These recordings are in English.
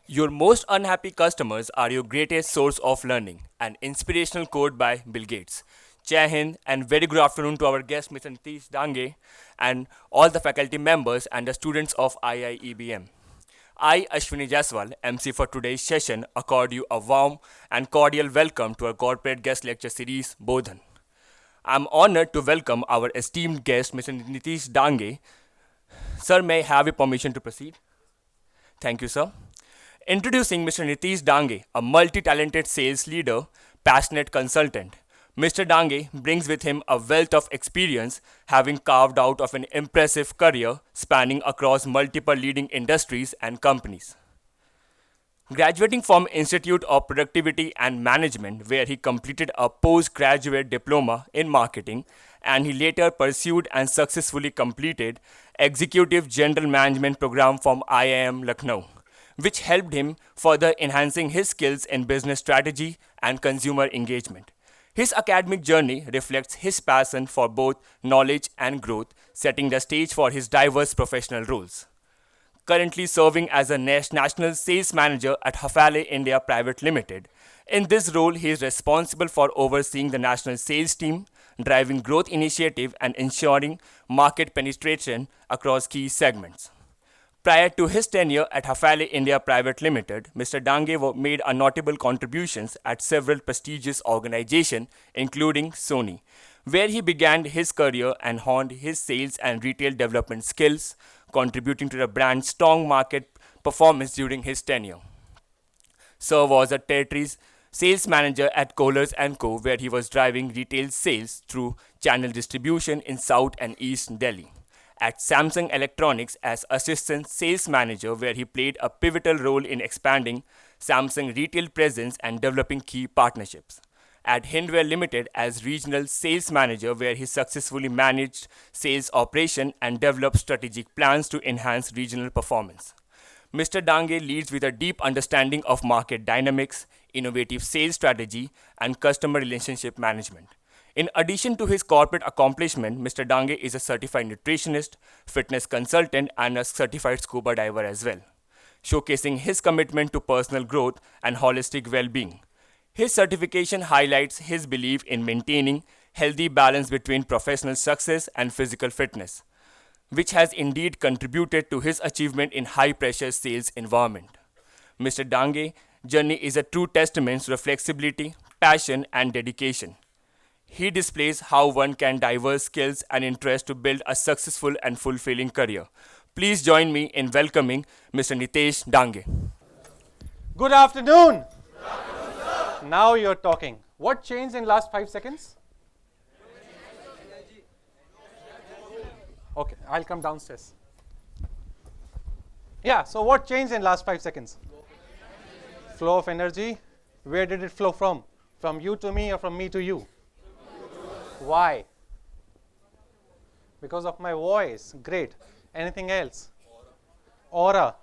Your most unhappy customers are your greatest source of learning. An inspirational quote by Bill Gates. Jai Hind and very good afternoon to our guest Mr. Nitesh Dangey and all the faculty members and the students of IIEBM. I, Ashwini Jaswal, MC for today's session, accord you a warm and cordial welcome to our corporate guest lecture series, Bodhan. I'm honored to welcome our esteemed guest, Mr. Nitesh Dangey. Sir, may I have your permission to proceed? Thank you, sir. Introducing Mr. Nitesh Dangey, a multi-talented sales leader, passionate consultant. Mr. Dangey brings with him a wealth of experience, having carved out of an impressive career spanning across multiple leading industries and companies. Graduating from Institute of Productivity and Management, where he completed a postgraduate diploma in marketing, and he later pursued and successfully completed Executive General Management program from IIM Lucknow, which helped him further enhancing his skills in business strategy and consumer engagement. His academic journey reflects his passion for both knowledge and growth, setting the stage for his diverse professional roles. Currently serving as a national sales manager at Hafele India Private Limited. In this role, he is responsible for overseeing the national sales team, driving growth initiative and ensuring market penetration across key segments. Prior to his tenure at Hafele India Private Limited, Mr. Dangey made a notable contributions at several prestigious organizations, including Sony, where he began his career and honed his sales and retail development skills, contributing to the brand's strong market performance during his tenure. Sir was a territory sales manager at Kohlers & Co., where he was driving retail sales through channel distribution in South and East Delhi. At Samsung Electronics as assistant sales manager, where he played a pivotal role in expanding Samsung retail presence and developing key partnerships. At Hindware Limited as regional sales manager, where he successfully managed sales operation and developed strategic plans to enhance regional performance. Mr. Dangey leads with a deep understanding of market dynamics, innovative sales strategy, and customer relationship management. In addition to his corporate accomplishment, Mr. Dangey is a certified nutritionist, fitness consultant, and a certified scuba diver as well, showcasing his commitment to personal growth and holistic well-being. His certification highlights his belief in maintaining healthy balance between professional success and physical fitness, which has indeed contributed to his achievement in high-pressure sales environment. Mr. Dangey's journey is a true testament to the flexibility, passion, and dedication. He displays how one can diverse skills and interests to build a successful and fulfilling career. Please join me in welcoming Mr. Nitesh Dangey. Good afternoon. Now you're talking. What changed in last 5 seconds? Okay, I'll come downstairs. Yeah, so what changed in last 5 seconds? Flow of energy. Where did it flow from? From you to me or from me to you? Why? Because of my voice. Great. Anything else? Aura.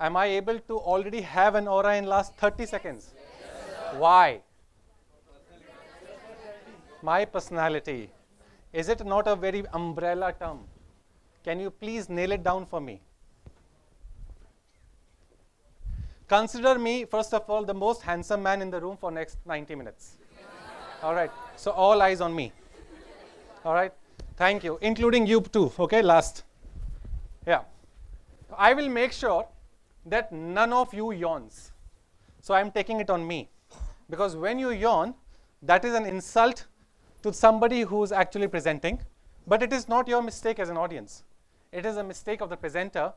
Am I able to already have an aura in last 30 seconds? Why? My personality. Is it not a very umbrella term? Can you please nail it down for me? Consider me, first of all, the most handsome man in the room for next 90 minutes. All right. So all eyes on me. All right. Thank you. Including you too. Okay. Last. Yeah. I will make sure that none of you yawns. So I'm taking it on me. Because when you yawn, that is an insult to somebody who's actually presenting. But it is not your mistake as an audience. It is a mistake of the presenter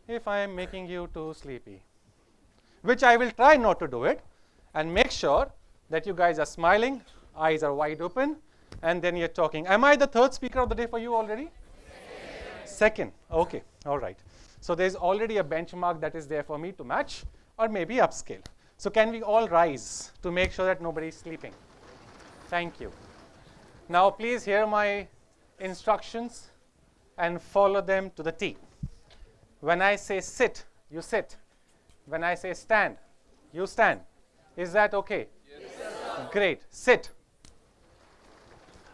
if I am making you too sleepy. Which I will try not to do it and make sure that you guys are smiling, eyes are wide open, and then you're talking. Am I the third speaker of the day for you already? Second. Okay. All right. So there's already a benchmark that is there for me to match or maybe upscale. So can we all rise to make sure that nobody is sleeping? Thank you. Now please hear my instructions and follow them to the T. When I say sit, you sit. When I say stand, you stand. Is that okay? Yes, sir. Great. Sit.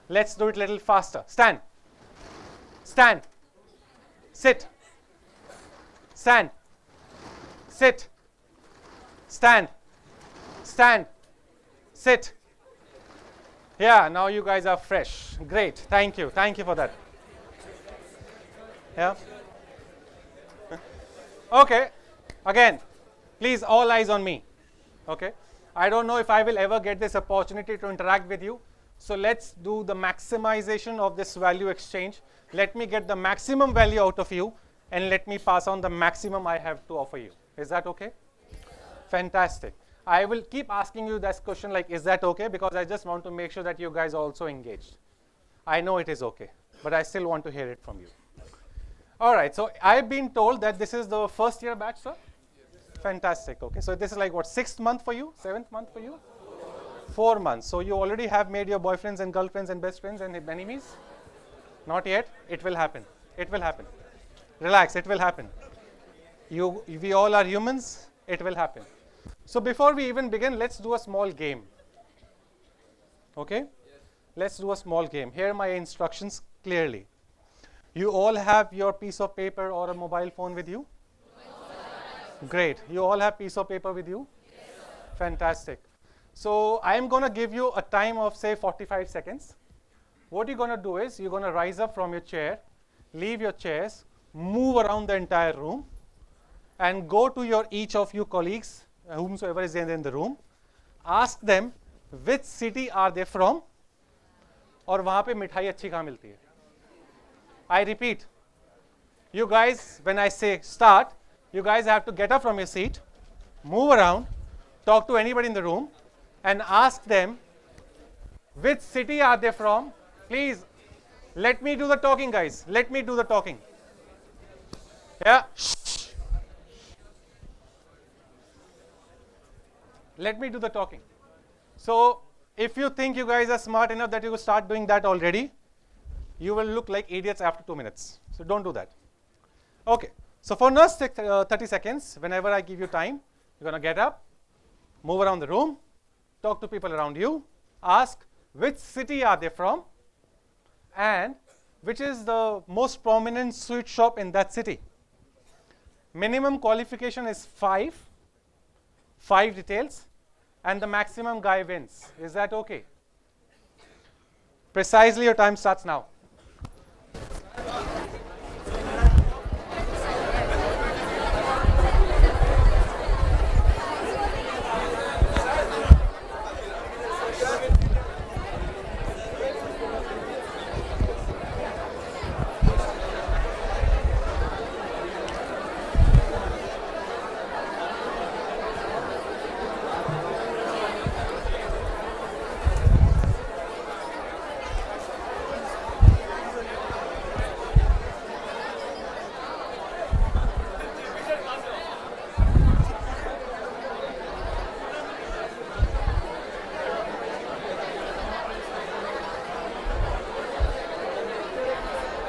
Let's do it a little faster. Stand. Stand. Sit. Stand. Sit. Stand. Stand. Sit. Yeah, now you guys are fresh. Great. Thank you. Thank you for that. Yeah. Okay. Again, please, all eyes on me. Okay. I don't know if I will ever get this opportunity to interact with you. So let's do the maximization of this value exchange. Let me get the maximum value out of you, and let me pass on the maximum I have to offer you. Is that okay? Fantastic. I will keep asking you this question like, is that okay? Because I just want to make sure that you guys are also engaged. I know it is okay, but I still want to hear it from you. All right, so I've been told that this is the first year batch, sir? Fantastic, okay. So this is like what, 6th month for you? 7th month for you? 4 months. So you already have made your boyfriends and girlfriends and best friends and enemies? Not yet? It will happen. It will happen. Relax, it will happen. We all are humans, it will happen. So before we even begin, let's do a small game. Okay? Yes. Let's do a small game. Here are my instructions clearly. You all have your piece of paper or a mobile phone with you? Yes. Great. You all have piece of paper with you? Yes. Fantastic. So I am going to give you a time of say 45 seconds. What you're going to do is you're going to rise up from your chair, leave your chairs, move around the entire room, and go to your each of you colleagues, whomsoever is in the room, ask them which city are they from, और वहाँ पे मिठाई अच्छी कहाँ मिलती है. I repeat, you guys, when I say start, you guys have to get up from your seat, move around, talk to anybody in the room, and ask them which city are they from. Please, let me do the talking, guys. Let me do the talking. Yeah. Let me do the talking. So, if you think you guys are smart enough that you will start doing that already, you will look like idiots after 2 minutes. So, don't do that. Okay. So, for next 30 seconds, whenever I give you time, you're going to get up, move around the room, talk to people around you, ask which city are they from, and which is the most prominent sweet shop in that city. Minimum qualification is 5 details, and the maximum guy wins. Is that okay? Precisely your time starts now.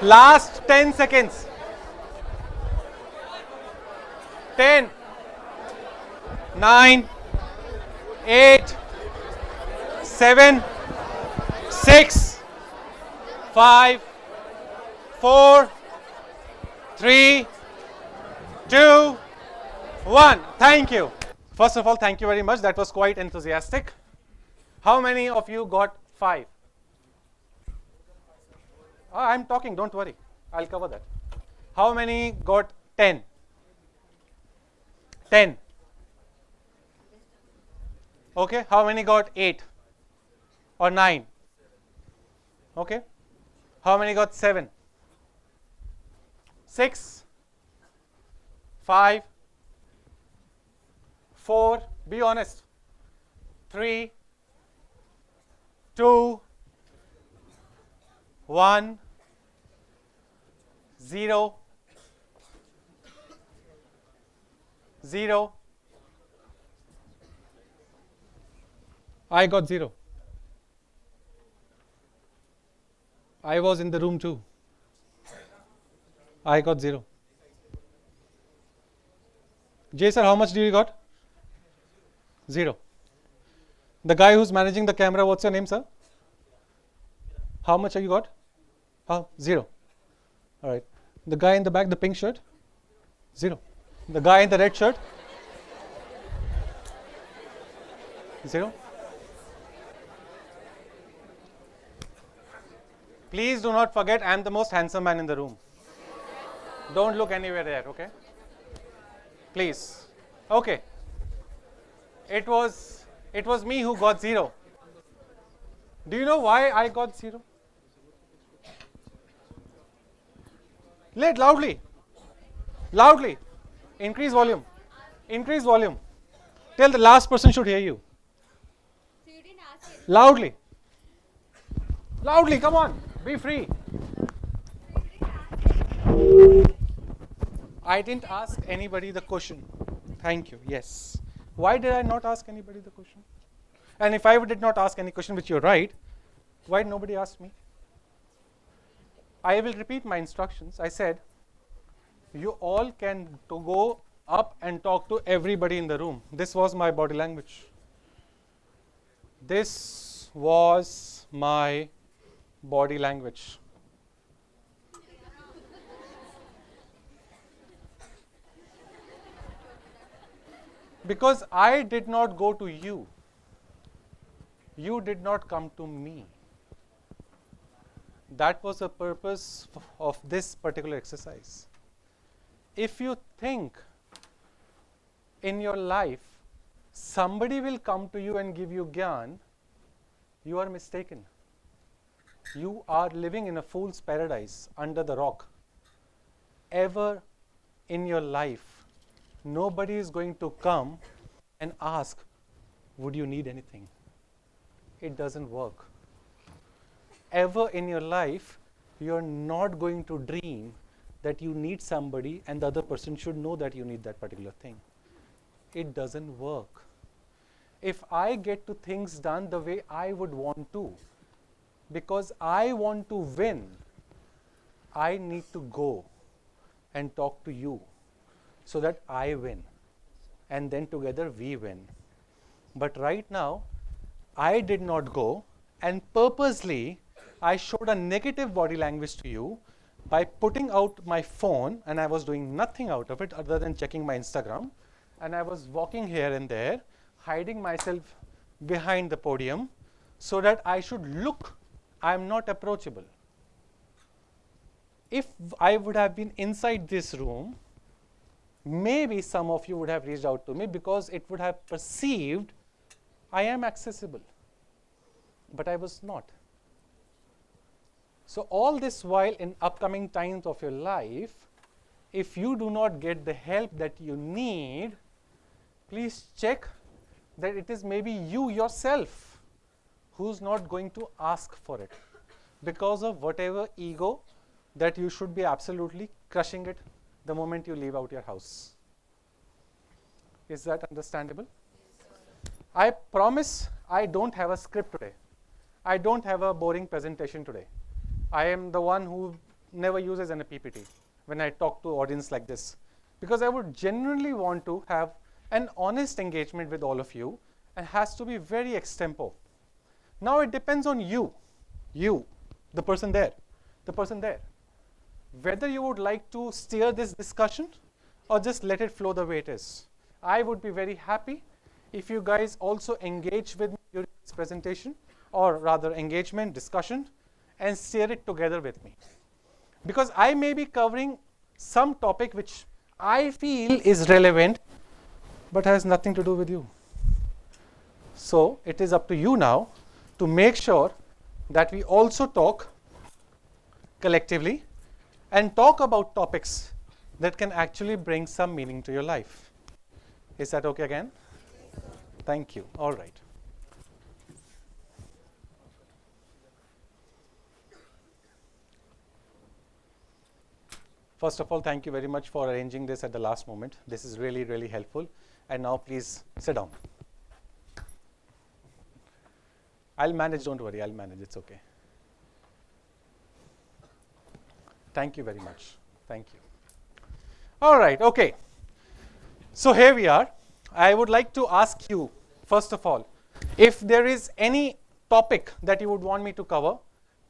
Last 10 seconds. 10, 9, 8, 7, 6, 5, 4, 3, 2, 1. Thank you. First of all, thank you very much. That was quite enthusiastic. How many of you got 5? I'm talking, don't worry. I'll cover that. How many got 10? 10. Okay. How many got 8 or 9? Okay. How many got 7? 6, 5, 4. Be honest. 3, 2, 1. 0, 0. I got 0. I was in the room too. I got 0. Jay sir, how much do you got? 0. The guy who's managing the camera, what's your name, sir? How much have you got? 0. All right. The guy in the back, the pink shirt? 0. The guy in the red shirt? Zero. Please do not forget, I am the most handsome man in the room. Don't look anywhere there, okay? Please. Okay. It was me who got zero. Do you know why I got zero? Let loudly. Loudly. Increase volume. Increase volume. Till the last person should hear you. So you didn't ask it. Loudly. Loudly, come on. Be free. I didn't ask anybody the question. Thank you. Yes. Why did I not ask anybody the question? And if I did not ask any question, which you're right, why did nobody ask me? I will repeat my instructions. I said, you all can go up and talk to everybody in the room. This was my body language. This was my body language. Because I did not go to you. You did not come to me. That was the purpose of this particular exercise. If you think in your life somebody will come to you and give you gyan, you are mistaken. You are living in a fool's paradise under the rock. Ever in your life, nobody is going to come and ask, would you need anything? It doesn't work. Ever in your life, you're not going to dream that you need somebody and the other person should know that you need that particular thing. It doesn't work. If I get to things done the way I would want to, because I want to win, I need to go and talk to you so that I win. And then together we win. But right now, I did not go, and purposely I showed a negative body language to you by putting out my phone, and I was doing nothing out of it other than checking my Instagram, and I was walking here and there, hiding myself behind the podium so that I should look I'm not approachable. If I would have been inside this room, maybe some of you would have reached out to me because it would have perceived I am accessible. But I was not. So all this while in upcoming times of your life, if you do not get the help that you need, please check that it is maybe you yourself who's not going to ask for it because of whatever ego that you should be absolutely crushing it the moment you leave out your house. Is that understandable? I promise I don't have a script today. I don't have a boring presentation today. I am the one who never uses any PPT when I talk to audience like this, because I would genuinely want to have an honest engagement with all of you and has to be very extempo. Now it depends on you, the person there, whether you would like to steer this discussion or just let it flow the way it is. I would be very happy if you guys also engage with me during this presentation, or rather engagement, discussion, and steer it together with me. Because I may be covering some topic which I feel is relevant, but has nothing to do with you. So it is up to you now to make sure that we also talk collectively and talk about topics that can actually bring some meaning to your life. Is that okay again? Thank you. All right. First of all, thank you very much for arranging this at the last moment. This is really, really helpful. And now please sit down. I'll manage, don't worry, I'll manage, it's okay. Thank you very much. Thank you. All right, okay. So here we are. I would like to ask you, first of all, if there is any topic that you would want me to cover,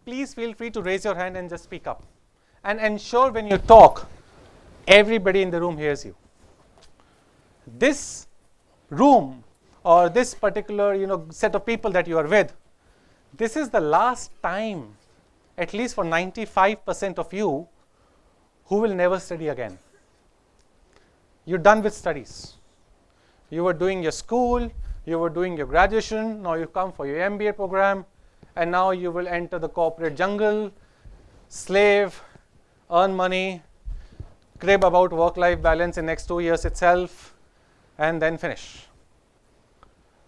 please feel free to raise your hand and just speak up. And ensure when you talk, everybody in the room hears you. This room or this particular set of people that you are with, this is the last time, at least for 95% of you, who will never study again. You're done with studies. You were doing your school, you were doing your graduation, now you come for your MBA program, and now you will enter the corporate jungle, slave, earn money, crib about work-life balance in next 2 years itself, and then finish.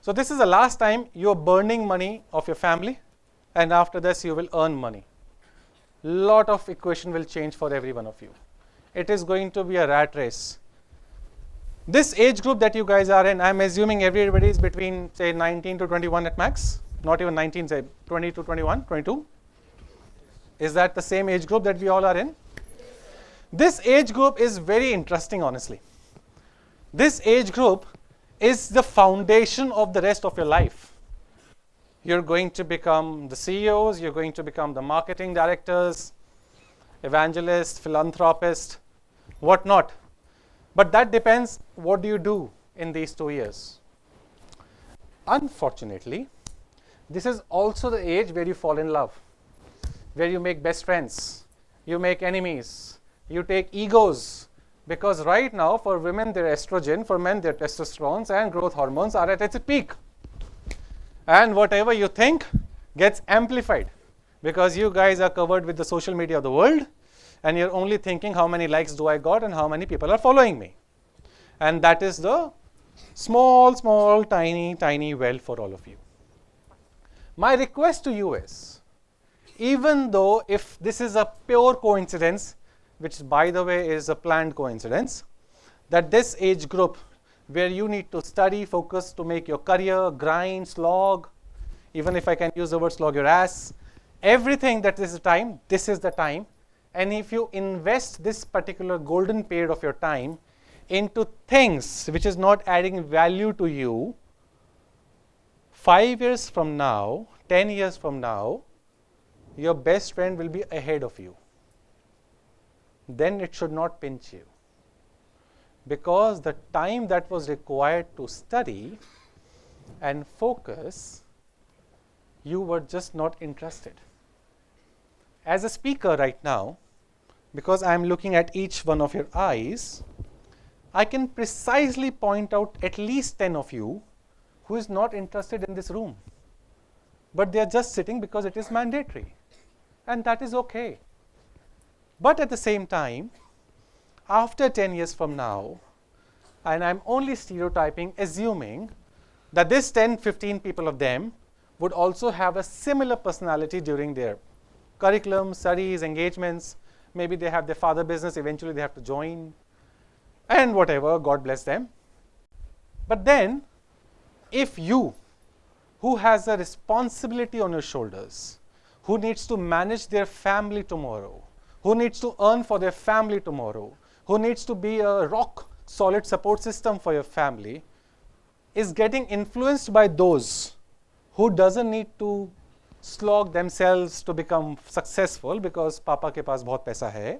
So this is the last time you are burning money of your family, and after this you will earn money. Lot of equation will change for every one of you. It is going to be a rat race. This age group that you guys are in, I'm assuming everybody is between, say, 19 to 21 at max. Not even 19, say 20 to 21, 22. Is that the same age group that we all are in? This age group is very interesting, honestly. This age group is the foundation of the rest of your life. You're going to become the CEOs, you're going to become the marketing directors, evangelists, philanthropists, whatnot. But that depends what do you do in these 2 years. Unfortunately, this is also the age where you fall in love, where you make best friends, you make enemies, you take egos. Because right now, for women, their estrogen, for men, their testosterone and growth hormones are at its peak. And whatever you think gets amplified because you guys are covered with the social media of the world, and you're only thinking how many likes do I got and how many people are following me. And that is the small, tiny well for all of you. My request to you is, even though if this is a pure coincidence, which by the way is a planned coincidence, that this age group where you need to study, focus to make your career, grind, slog, even if I can use the word slog your ass, everything that is the time, this is the time. And if you invest this particular golden period of your time into things which is not adding value to you, 5 years from now, 10 years from now, your best friend will be ahead of you. Then it should not pinch you. Because the time that was required to study and focus, you were just not interested. As a speaker right now, because I am looking at each one of your eyes, I can precisely point out at least 10 of you who is not interested in this room. But they are just sitting because it is mandatory. And that is okay. But at the same time, after 10 years from now, and I'm only stereotyping, assuming that this 10, 15 people of them would also have a similar personality during their curriculum, studies, engagements. Maybe they have their father business, eventually they have to join, and whatever, God bless them. But then, if you, who has a responsibility on your shoulders, who needs to manage their family tomorrow, who needs to earn for their family tomorrow, who needs to be a rock solid support system for your family, is getting influenced by those who doesn't need to slog themselves to become successful because papa ke paas bahut paisa hai,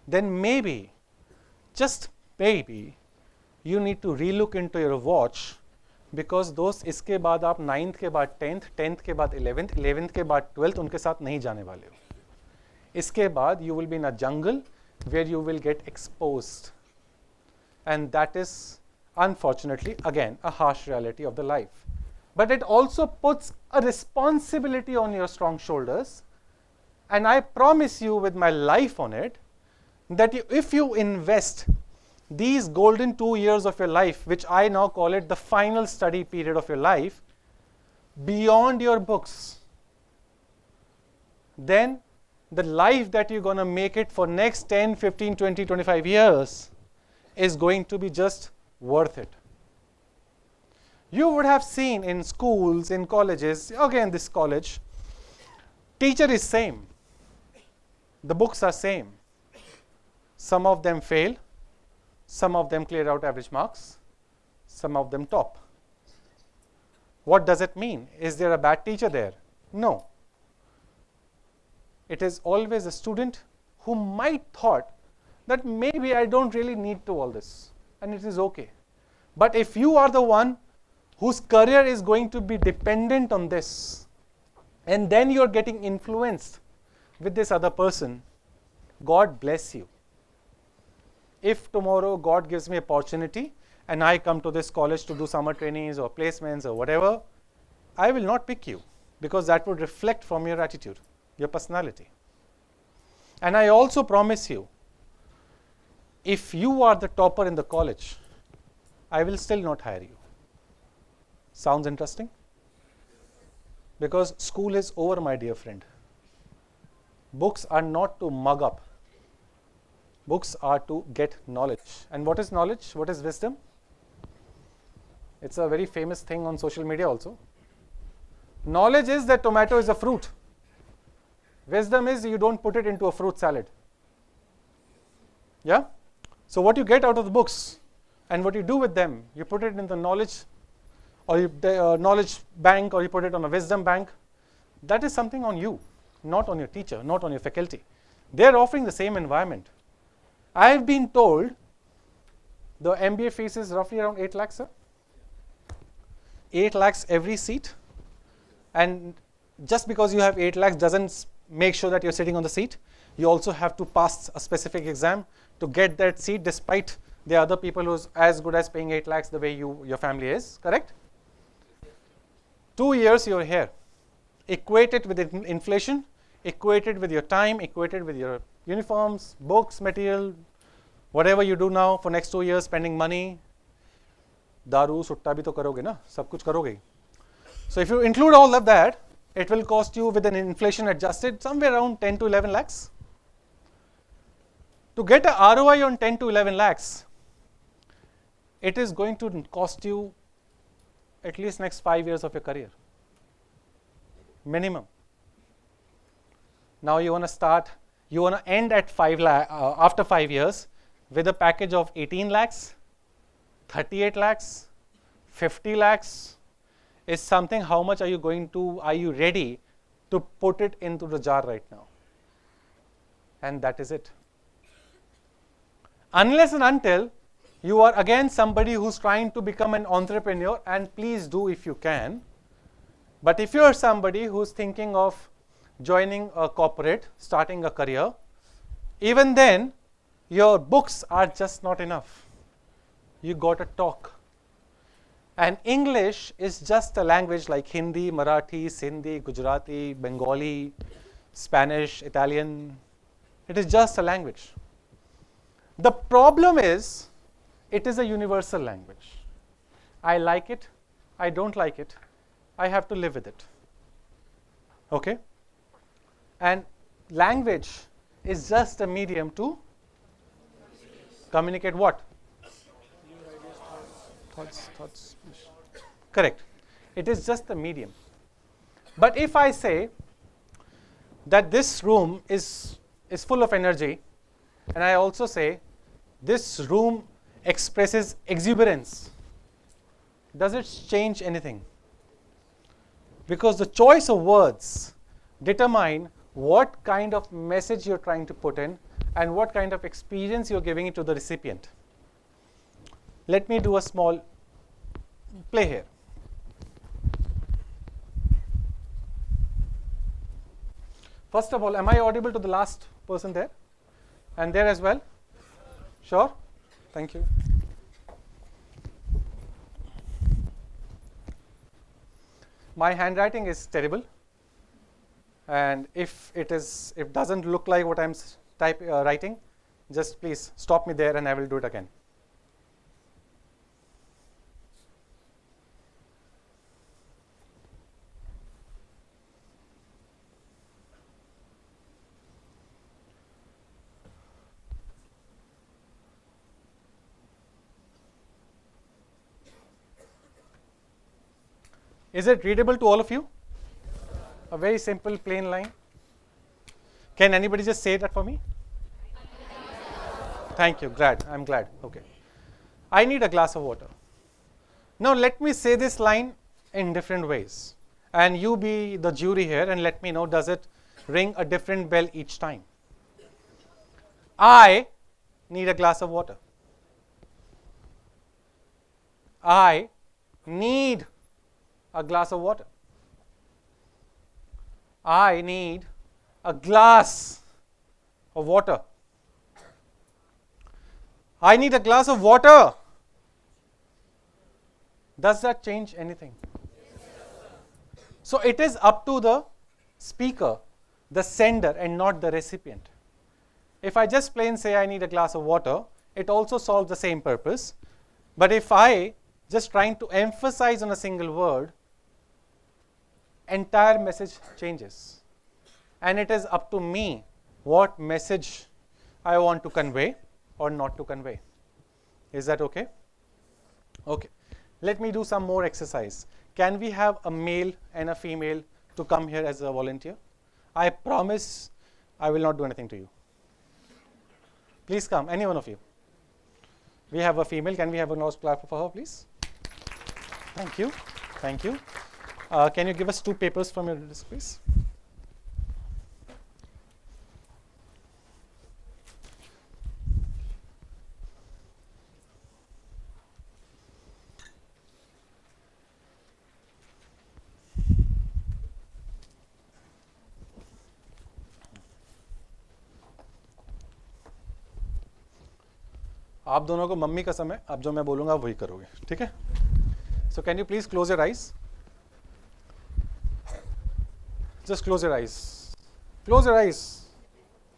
then maybe, just maybe, you need to relook into your watch, because those इसके बाद आप 9th के बाद 10th, 10th के बाद 11th, 11th के बाद 12th उनके साथ नहीं जाने वाले हो. इसके बाद you will be in a jungle where you will get exposed, and that is unfortunately again a harsh reality of the life. But it also puts a responsibility on your strong shoulders, and I promise you with my life on it that if you invest these golden 2 years of your life, which I now call it the final study period of your life, beyond your books, then the life that you're going to make it for next 10, 15, 20, 25 years is going to be just worth it. You would have seen in schools, in colleges, again this college, teacher is same, the books are same. Some of them fail, some of them clear out average marks, some of them top. What does it mean? Is there a bad teacher there? No. It is always a student who might thought that maybe I don't really need to all this, and it is okay. But if you are the one whose career is going to be dependent on this, and then you're getting influenced with this other person, God bless you. If tomorrow God gives me opportunity and I come to this college to do summer trainings or placements or whatever, I will not pick you, because that would reflect from your attitude, your personality. And I also promise you, if you are the topper in the college, I will still not hire you. Sounds interesting? Because school is over, my dear friend. Books are not to mug up. Books are to get knowledge. And what is knowledge? What is wisdom? It's a very famous thing on social media also. Knowledge is that tomato is a fruit. Wisdom is you don't put it into a fruit salad. Yeah? So what you get out of the books and what you do with them, you put it in the knowledge or the knowledge bank, or you put it on a wisdom bank. That is something on you, not on your teacher, not on your faculty. They are offering the same environment. I have been told the MBA fees is roughly around 8 lakhs, sir. 8 lakhs every seat. And just because you have 8 lakhs doesn't make sure that you're sitting on the seat. You also have to pass a specific exam to get that seat, despite the other people who's as good as paying 8 lakhs the way your family is, correct? 2 years you're here. Equate it with inflation, equate it with your time, equate it with your uniforms, books, material, whatever you do now for next 2 years, spending money. दारू सुट्टा भी तो करोगे ना, सब कुछ करोगे. So if you include all of that, it will cost you, with an inflation adjusted, somewhere around 10 to 11 lakhs. To get a ROI on 10 to 11 lakhs, it is going to cost you at least next 5 years of your career. Minimum. Now you want to start, you want to end at 5 lakh, after 5 years with a package of 18 lakhs, 38 lakhs, 50 lakhs is something. How much are you ready to put it into the jar right now? And that is it. Unless and until you are again somebody who's trying to become an entrepreneur, and please do if you can. But if you are somebody who's thinking of joining a corporate, starting a career, even then, your books are just not enough. You got to talk. And English is just a language like Hindi, Marathi, Sindhi, Gujarati, Bengali, Spanish, Italian. It is just a language. The problem is, it is a universal language. I like it, I don't like it, I have to live with it. Okay? And language is just a medium to communicate what? Thoughts. Correct. It is just a medium. But if I say that this room is full of energy, and I also say this room expresses exuberance, does it change anything? Because the choice of words determine what kind of message you're trying to put in and what kind of experience you're giving it to the recipient. Let me do a small play here. First of all, am I audible to the last person there? And there as well? Sure? Thank you. My handwriting is terrible, and if it doesn't look like what I'm writing, just please stop me there and I will do it again. Is it readable to all of you? A very simple, plain line. Can anybody just say that for me? Thank you. Glad. I'm glad. Okay. I need a glass of water. Now let me say this line in different ways. And you be the jury here and let me know, does it ring a different bell each time? I need a glass of water. I need a glass of water. I need a glass of water. I need a glass of water. Does that change anything? So it is up to the speaker, the sender, and not the recipient. If I just plain say I need a glass of water, it also solves the same purpose. But if I just trying to emphasize on a single word, entire message changes. And it is up to me what message I want to convey or not to convey. Is that okay? Okay. Let me do some more exercise. Can we have a male and a female to come here as a volunteer? I promise I will not do anything to you. Please come, any one of you. We have a female. Can we have a nose clap for her, please? Thank you. Thank you. Can you give us 2 papers from your desk, please? आप दोनों को mummy कसम है, अब जो मैं बोलूँगा वही करोगे, ठीक है? So can you please close your eyes? Just close your eyes. Close your eyes.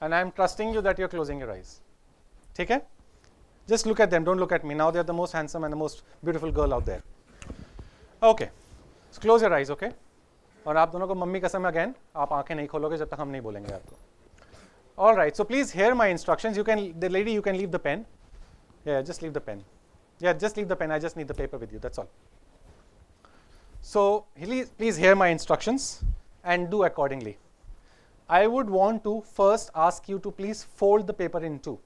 And I am trusting you that you are closing your eyes. ठीक है? Just look at them, don't look at me. Now they are the most handsome and the most beautiful girl out there. Okay. So close your eyes, okay? और आप दोनों को mummy कसम है again, आप आंखें नहीं खोलोगे जब तक हम नहीं बोलेंगे आपको. All right, so please hear my instructions. You can, the lady, you can leave the pen. Yeah, just leave the pen. Yeah, just leave the pen. I just need the paper with you. That's all. So please hear my instructions and do accordingly. I would want to first ask you to please fold the paper in 2.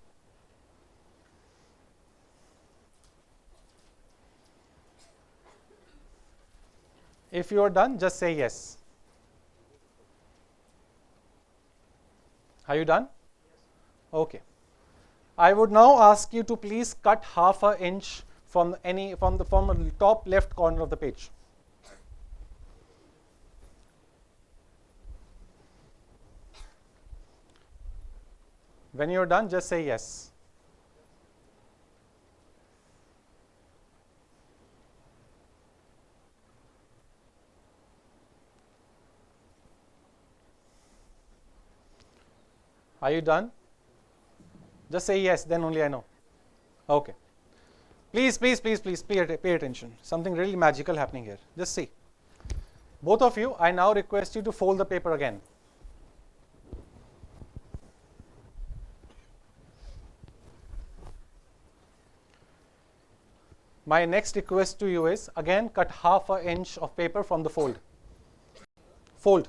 If you are done, just say yes. Are you done? Okay. I would now ask you to please cut half an inch from the top left corner of the page. When you are done, just say yes. Are you done? Just say yes, then only I know. Okay. Please pay attention. Something really magical happening here. Just see. Both of you, I now request you to fold the paper again. My next request to you is, again, cut half an inch of paper from the fold. Fold.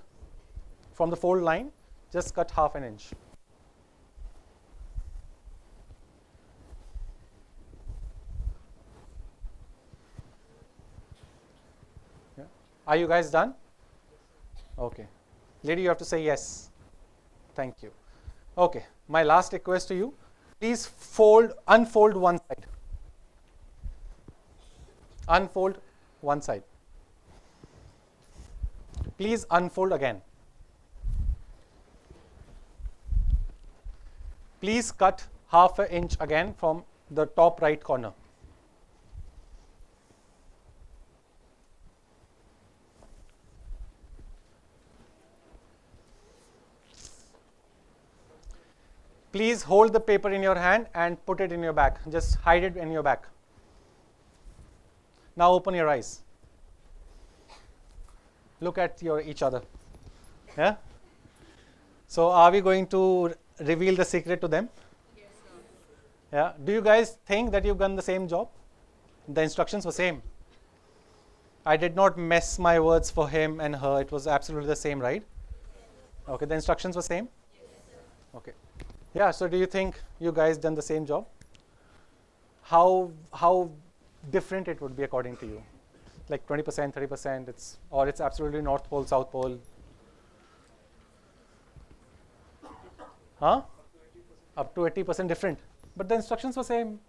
From the fold line, just cut half an inch. Yeah. Are you guys done? Okay. Lady, you have to say yes. Thank you. Okay. My last request to you, please unfold one side. Unfold one side. Please unfold again. Please cut half an inch again from the top right corner. Please hold the paper in your hand and put it in your bag. Just hide it in your bag. Now open your eyes. Look at each other. Yeah? So are we going to reveal the secret to them? Yes, sir. Yeah. Do you guys think that you've done the same job? The instructions were same. I did not mess my words for him and her. It was absolutely the same, right? Okay. The instructions were same? Yes, sir. Okay. Yeah. So do you think you guys done the same job? How different it would be according to you? Like 20%, 30%, it's absolutely North Pole, South Pole. Huh? Up to 80% different. But the instructions were same.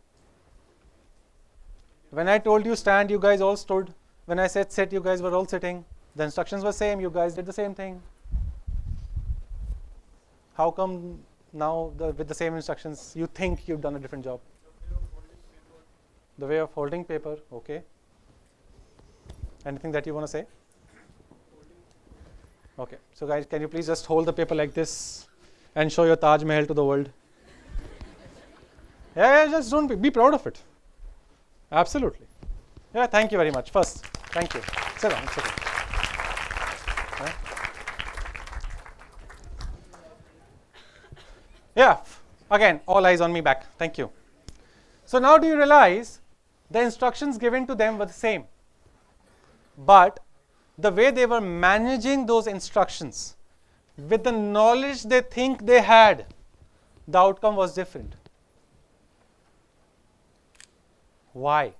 When I told you stand, you guys all stood. When I said sit, you guys were all sitting. The instructions were same, you guys did the same thing. How come now with the same instructions you think you've done a different job? The way of holding paper, okay. Anything that you want to say? Okay, so guys, can you please just hold the paper like this and show your Taj Mahal to the world? Yeah, just don't be proud of it. Absolutely. Yeah, thank you very much. First, thank you. Sit down, sit down. Yeah, again, all eyes on me back. Thank you. So now do you realize the instructions given to them were the same, but the way they were managing those instructions with the knowledge they think they had, the outcome was different. Why?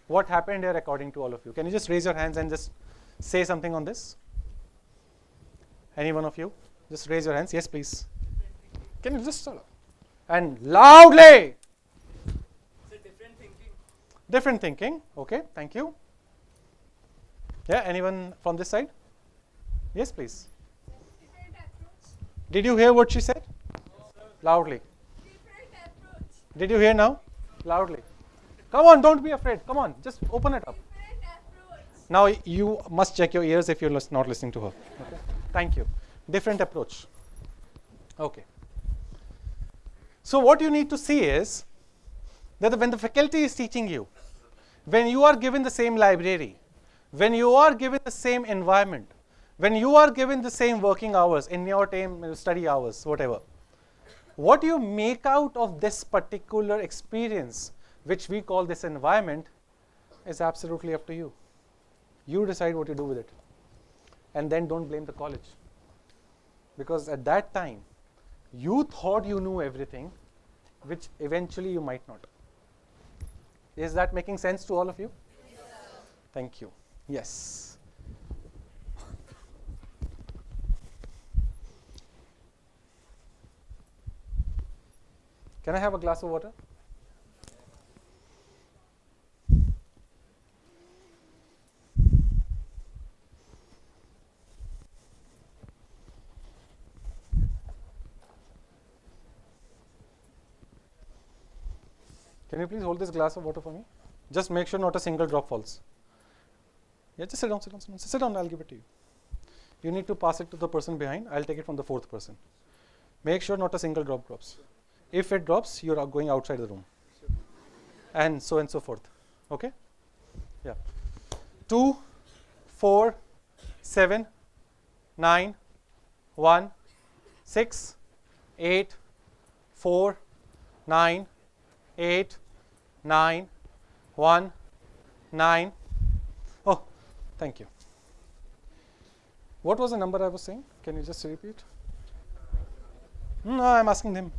What happened here according to all of you? Can you just raise your hands and just say something on this? Any one of you? Just raise your hands. Yes, please. Can you just and loudly? It's a different thinking. Different thinking. Okay, thank you. Yeah, anyone from this side? Yes, please. Different approach. Did you hear what she said? Loudly. Different approach. Did you hear now? Loudly. Come on, don't be afraid. Come on, just open it up. Different approach. Now you must check your ears if you're not listening to her. Okay. Thank you. Different approach. Okay. So what you need to see is that when the faculty is teaching you, when you are given the same library, when you are given the same environment, when you are given the same working hours in your time, study hours, whatever, what you make out of this particular experience, which we call this environment, is absolutely up to you. You decide what you do with it. And then don't blame the college. Because at that time, you thought you knew everything, which eventually you might not. Is that making sense to all of you? Yes. Thank you. Yes. Can I have a glass of water? Can you please hold this glass of water for me? Just make sure not a single drop falls. Yeah, just sit down, sit down, sit down. Sit down, I'll give it to you. You need to pass it to the person behind. I'll take it from the fourth person. Make sure not a single drop drops. If it drops, you're going outside the room. And so forth. Okay? Yeah. 2, 4, 7, 9, 1, 6, 8, 4, 9, 8, 9, 1, 9. Oh, thank you. What was the number I was saying? Can you just repeat? No, I'm asking them.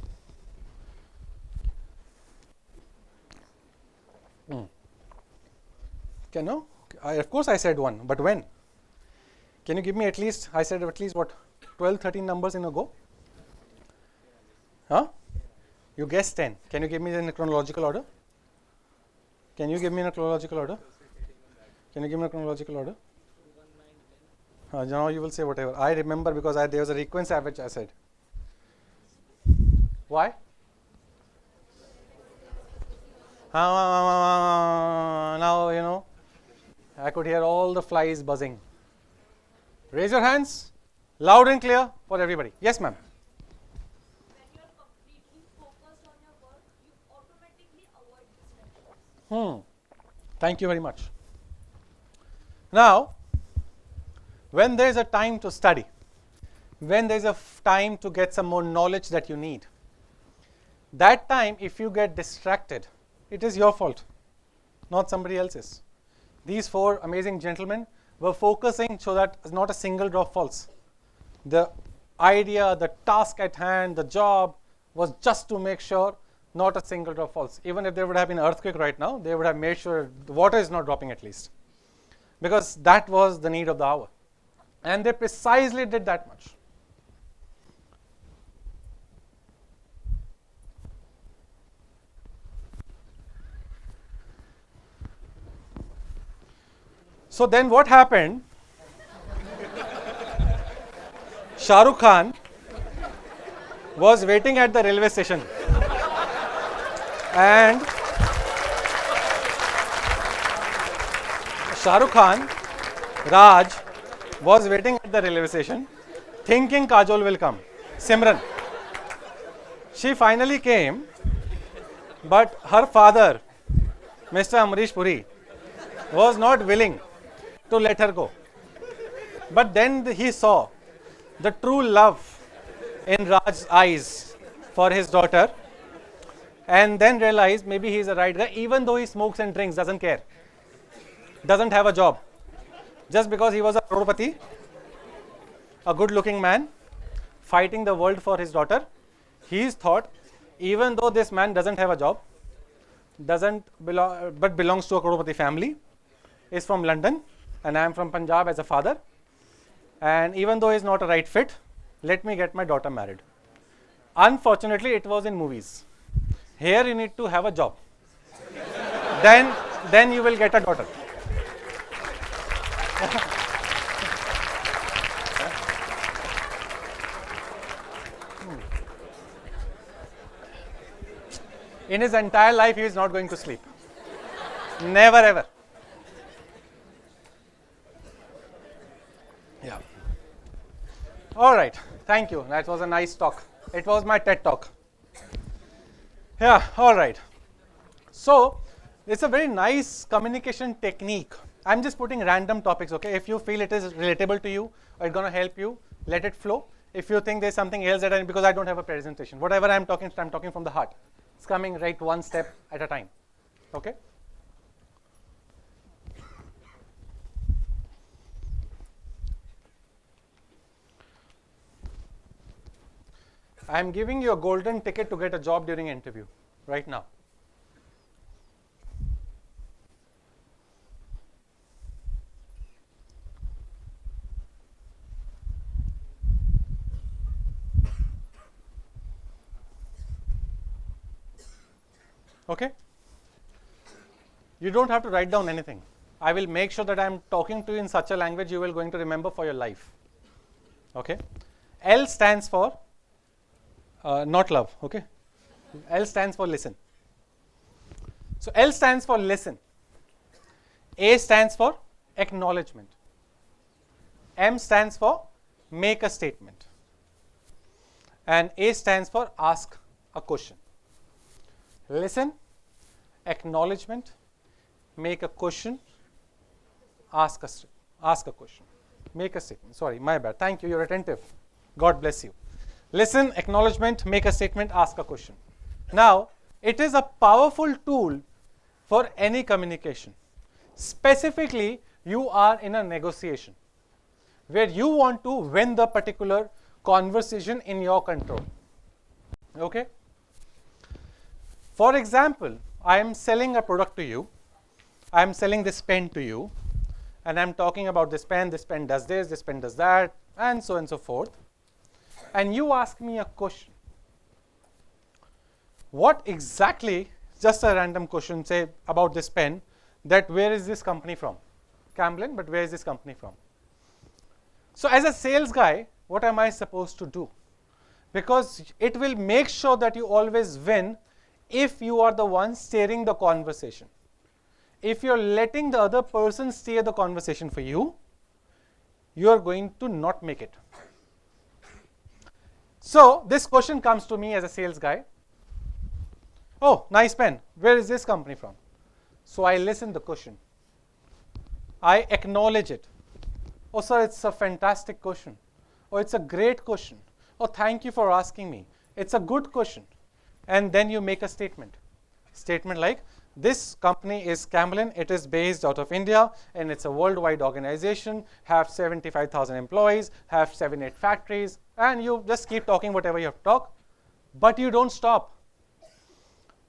Can no? Of course I said 1, but when? Can you give me at least, I said at least what, 12, 13 numbers in a go? Huh? You guessed 10. Can you give me in a chronological order? Can you give me in a chronological order? Can you give me a chronological order? Now you will say whatever. I remember because there was a sequence average I said. Why? Now, you know, I could hear all the flies buzzing. Raise your hands, loud and clear for everybody. Yes, ma'am. When you are completely focused on your work, you automatically avoid distractions. Thank you very much. Now, when there is a time to study, when there is a time to get some more knowledge that you need, that time, if you get distracted, it is your fault, not somebody else's. These 4 amazing gentlemen were focusing so that not a single drop falls. The idea, the task at hand, the job was just to make sure not a single drop falls. Even if there would have been an earthquake right now, they would have made sure the water is not dropping at least. Because that was the need of the hour. And they precisely did that much. So then what happened? Shah Rukh Khan was waiting at the railway station, and Shah Rukh Khan, Raj, was waiting at the railway station thinking Kajol will come. Simran. She finally came, but her father, Mr. Amrish Puri, was not willing to let her go. But then he saw the true love in Raj's eyes for his daughter, and then realized maybe he's the right guy, even though he smokes and drinks, doesn't care, doesn't have a job. Just because he was a crorepati, a good looking man, fighting the world for his daughter, he's thought, even though this man doesn't have a job, doesn't belong, but belongs to a crorepati family, is from London, and I am from Punjab as a father, and even though he's not a right fit, let me get my daughter married. Unfortunately, it was in movies. Here you need to have a job. then you will get a daughter. In his entire life, he is not going to sleep. Never ever. Yeah. All right. Thank you. That was a nice talk. It was my TED talk. Yeah. All right. So, it's a very nice communication technique. I'm just putting random topics, okay? If you feel it is relatable to you or it's going to help you, let it flow. If you think there's something else that because I don't have a presentation, whatever I'm talking from the heart. It's coming right one step at a time, okay? I'm giving you a golden ticket to get a job during interview right now. Okay? You don't have to write down anything. I will make sure that I'm talking to you in such a language you will going to remember for your life. Okay? L stands for not love, okay? L stands for listen. So L stands for listen. A stands for acknowledgement. M stands for make a statement. And A stands for ask a question. Listen, acknowledgement, make a question, ask a question, make a statement. Sorry, my bad. Thank you. You're attentive. God bless you. Listen, acknowledgement, make a statement, ask a question. Now, it is a powerful tool for any communication. Specifically, you are in a negotiation where you want to win the particular conversation in your control. Okay? For example, I am selling a product to you. I am selling this pen to you, and I'm talking about this pen does this pen does that, and so forth. And you ask me a question. What exactly, just a random question, say about this pen, that where is this company from? Camlin, but where is this company from? So as a sales guy, what am I supposed to do? Because it will make sure that you always win if you are the one steering the conversation. If you're letting the other person steer the conversation for you, you are going to not make it. So this question comes to me as a sales guy. Oh, nice pen. Where is this company from? So I listen the question. I acknowledge it. Oh, sir, it's a fantastic question. Oh, it's a great question. Oh, thank you for asking me. It's a good question. And then you make a statement. Statement like, this company is Camlin, it is based out of India, and it's a worldwide organization, have 75,000 employees, have 7-8 factories, and you just keep talking whatever you have to talk, but you don't stop.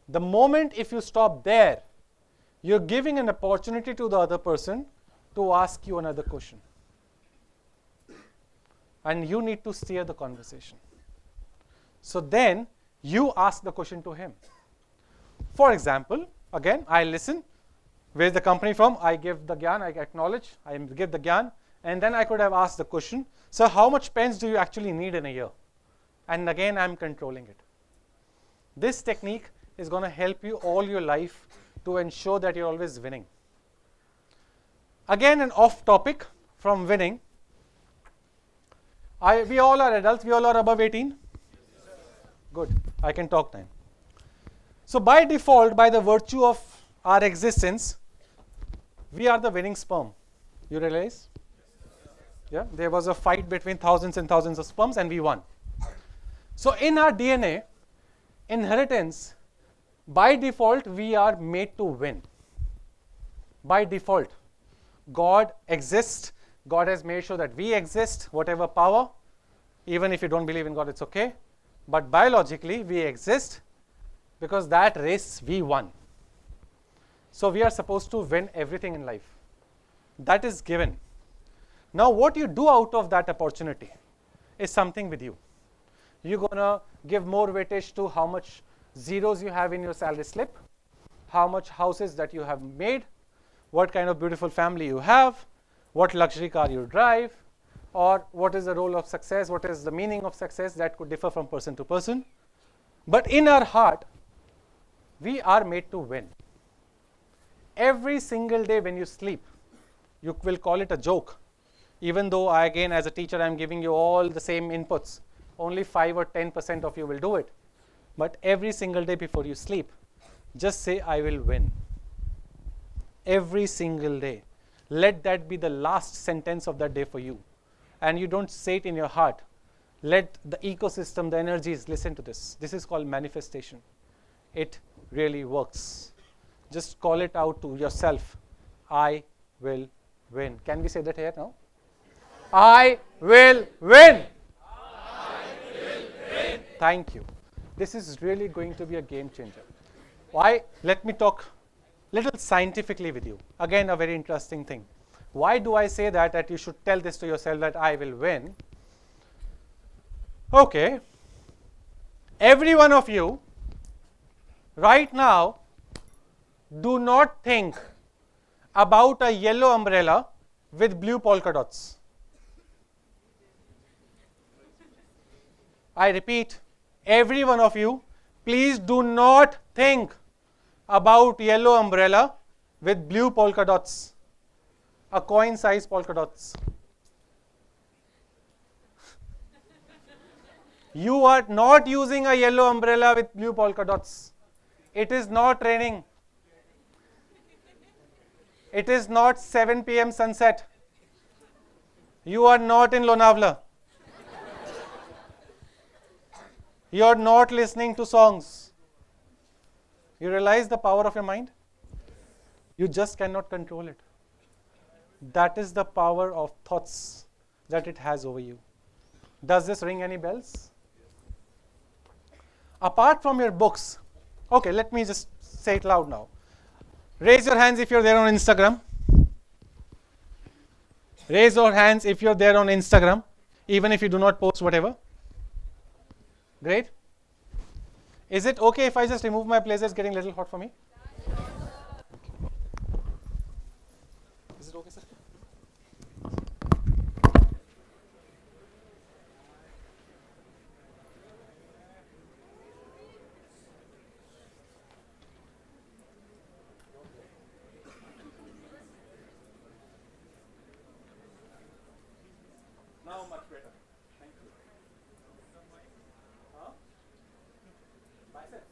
The moment if you stop there, you're giving an opportunity to the other person to ask you another question. And you need to steer the conversation. So then, you ask the question to him. For example, again, I listen. Where's the company from? I give the gyan, I acknowledge, I give the gyan, and then I could have asked the question, sir, how much pens do you actually need in a year? And again, I'm controlling it. This technique is going to help you all your life to ensure that you're always winning. Again, an off topic from winning. We all are adults, we all are above 18? Good, I can talk then. So by default, by the virtue of our existence, we are the winning sperm. You realize? Yeah, there was a fight between thousands and thousands of sperms and we won. So in our DNA, inheritance, by default, we are made to win. By default, God exists. God has made sure that we exist, whatever power. Even if you don't believe in God, it's okay. But biologically, we exist because that race we won. So we are supposed to win everything in life. That is given. Now what you do out of that opportunity is something with you. You're going to give more weightage to how much zeros you have in your salary slip, how much houses that you have made, what kind of beautiful family you have, what luxury car you drive, or what is the role of success, what is the meaning of success. That could differ from person to person. But in our heart, we are made to win. Every single day when you sleep, you will call it a joke. Even though again as a teacher I'm giving you all the same inputs, only 5 or 10% of you will do it. But every single day before you sleep, just say, I will win. Every single day. Let that be the last sentence of that day for you. And you don't say it in your heart. Let the ecosystem, the energies listen to this. This is called manifestation. It really works. Just call it out to yourself. I will win. Can we say that here now? I will win. Thank you. This is really going to be a game changer. Why? Let me talk little scientifically with you. Again, a very interesting thing. Why do I say that you should tell this to yourself that I will win? Okay. Every one of you, right now, do not think about a yellow umbrella with blue polka dots. I repeat, every one of you, please do not think about yellow umbrella with blue polka dots, a coin size polka dots. You are not using a yellow umbrella with blue polka dots. It is not raining. It is not 7 p.m. sunset. You are not in Lonavala. You are not listening to songs. You realize the power of your mind? You just cannot control it. That is the power of thoughts that it has over you. Does this ring any bells? Apart from your books, okay, let me just say it loud now. Raise your hands if you're there on Instagram. Raise your hands if you're there on Instagram, even if you do not post whatever. Great. Is it okay if I just remove my place? It's getting a little hot for me. Is it okay, sir? Now much better. Thank you. Huh? Biceps.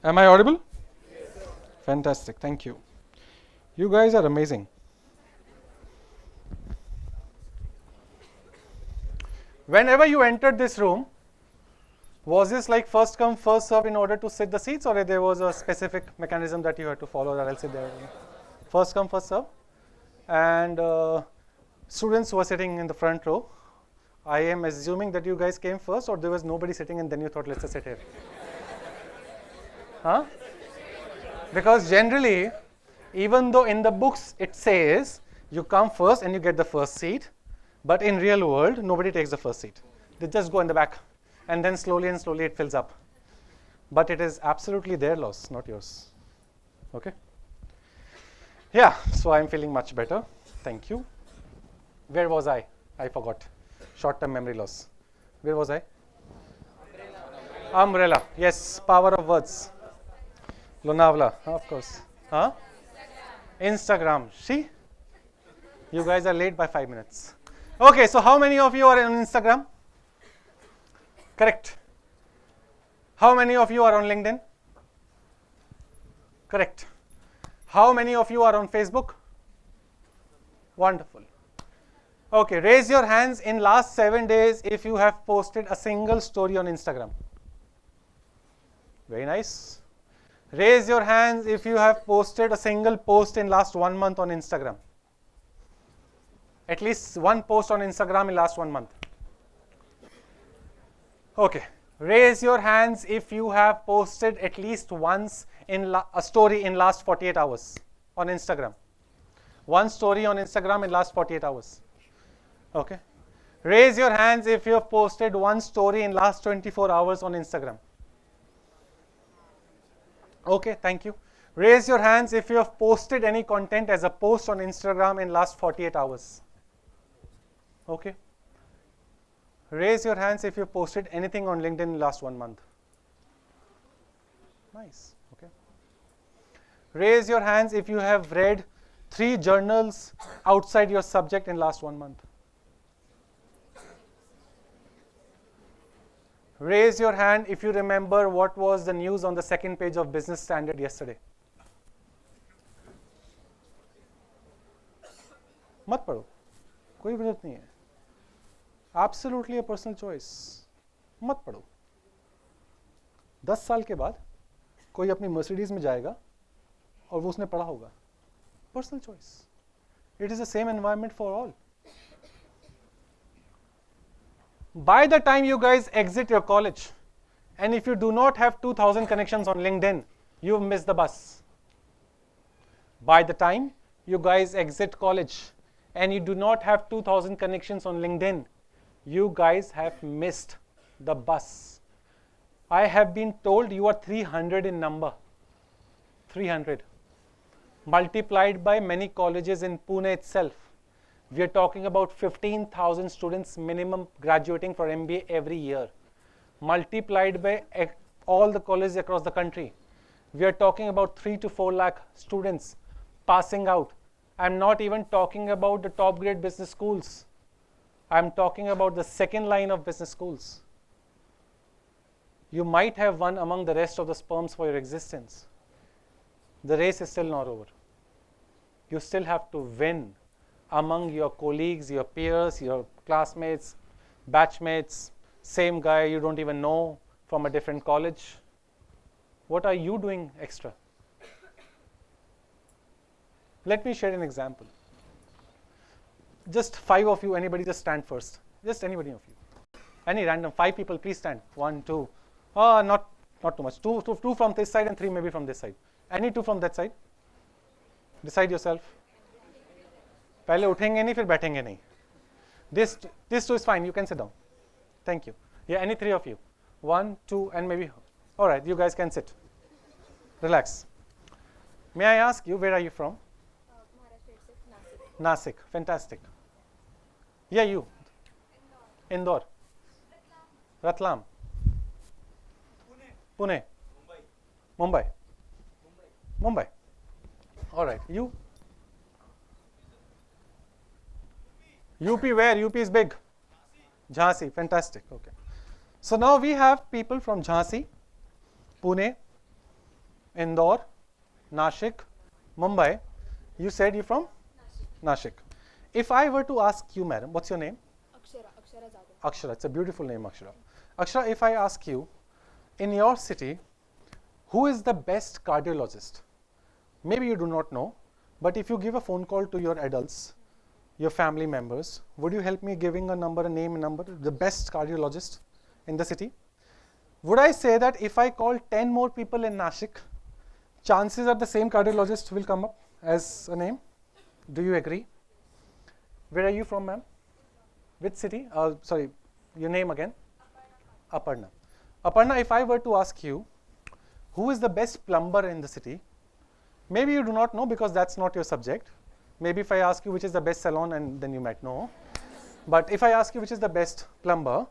Am I audible? Yes, sir. Fantastic. Thank you. You guys are amazing. Whenever you entered this room, was this like first come, first serve in order to sit the seats, or there was a specific mechanism that you had to follow that I'll sit there? First come, first serve. And students who were sitting in the front row, I am assuming that you guys came first, or there was nobody sitting and then you thought, let's just sit here. Huh? Because generally, even though in the books it says you come first and you get the first seat, but in real world, nobody takes the first seat. They just go in the back, and then slowly and slowly it fills up. But it is absolutely their loss, not yours. Okay? Yeah, so I'm feeling much better. Thank you. Where was I? I forgot. Short-term memory loss. Where was I? Umbrella. Yes, power of words. Lonavala, of course. Huh? Instagram. See? You guys are late by 5 minutes. Okay, so how many of you are on Instagram? Correct. How many of you are on LinkedIn? Correct. How many of you are on Facebook? Wonderful. Okay, raise your hands in last 7 days if you have posted a single story on Instagram. Very nice. Raise your hands if you have posted a single post in last 1 month on Instagram. At least one post on Instagram in last 1 month. Okay. Raise your hands if you have posted at least once in a story in last 48 hours on Instagram. One story on Instagram in last 48 hours. Okay. Raise your hands if you have posted one story in last 24 hours on Instagram. Okay, thank you. Raise your hands if you have posted any content as a post on Instagram in last 48 hours. Okay. Raise your hands if you posted anything on LinkedIn in last 1 month. Nice. Okay. Raise your hands if you have read 3 journals outside your subject in last 1 month. Raise your hand if you remember what was the news on the second page of Business Standard yesterday. मत पढ़ो, कोई जरूरत नहीं है. Absolutely a personal choice. मत पढ़ो. 10 साल के बाद कोई अपनी मर्सिडीज में जाएगा और वो उसने पढ़ा होगा. Personal choice. It is the same environment for all. By the time you guys exit your college, and if you do not have 2,000 connections on LinkedIn, you've missed the bus. By the time you guys exit college, and you do not have 2,000 connections on LinkedIn, you guys have missed the bus. I have been told you are 300 in number. 300. Multiplied by many colleges in Pune itself. We are talking about 15,000 students minimum graduating for MBA every year. Multiplied by all the colleges across the country. We are talking about 3 to 4 lakh students passing out. I'm not even talking about the top grade business schools. I'm talking about the second line of business schools. You might have won among the rest of the sperms for your existence. The race is still not over. You still have to win among your colleagues, your peers, your classmates, batchmates, same guy you don't even know from a different college. What are you doing extra? Let me share an example. Just 5 of you, anybody just stand first. Just anybody of you. Any random 5 people, please stand. 1, 2. Oh, not too much. Two from this side and 3 maybe from this side. Any 2 from that side? Decide yourself. पहले उठेंगे नहीं फिर बैठेंगे नहीं. This 2 is fine. You can sit down. Thank you. Yeah, any 3 of you. 1, 2, and maybe. All right, you guys can sit. Relax. May I ask you, where are you from? Nasik. Fantastic. Yeah, you. Indore. Ratlam. Pune. Mumbai. Mumbai. All right. You? UP where? UP is big. Jhansi. Fantastic. Okay. So now we have people from Jhansi, Pune, Indore, Nashik, Mumbai. You said you're from? Nashik. If I were to ask you, madam, what's your name? Akshara Jadhav. Akshara. It's a beautiful name, Akshara. Akshara, if I ask you, in your city, who is the best cardiologist? Maybe you do not know, but if you give a phone call to your adults, your family members, would you help me giving a number, a name, a number, the best cardiologist in the city? Would I say that if I call 10 more people in Nashik, chances are the same cardiologist will come up as a name? Do you agree? Where are you from, ma'am? Which city? Sorry, Your name again? Aparna. Aparna, if I were to ask you, who is the best plumber in the city? Maybe you do not know because that's not your subject. Maybe if I ask you which is the best salon, and then you might know. But if I ask you which is the best plumber,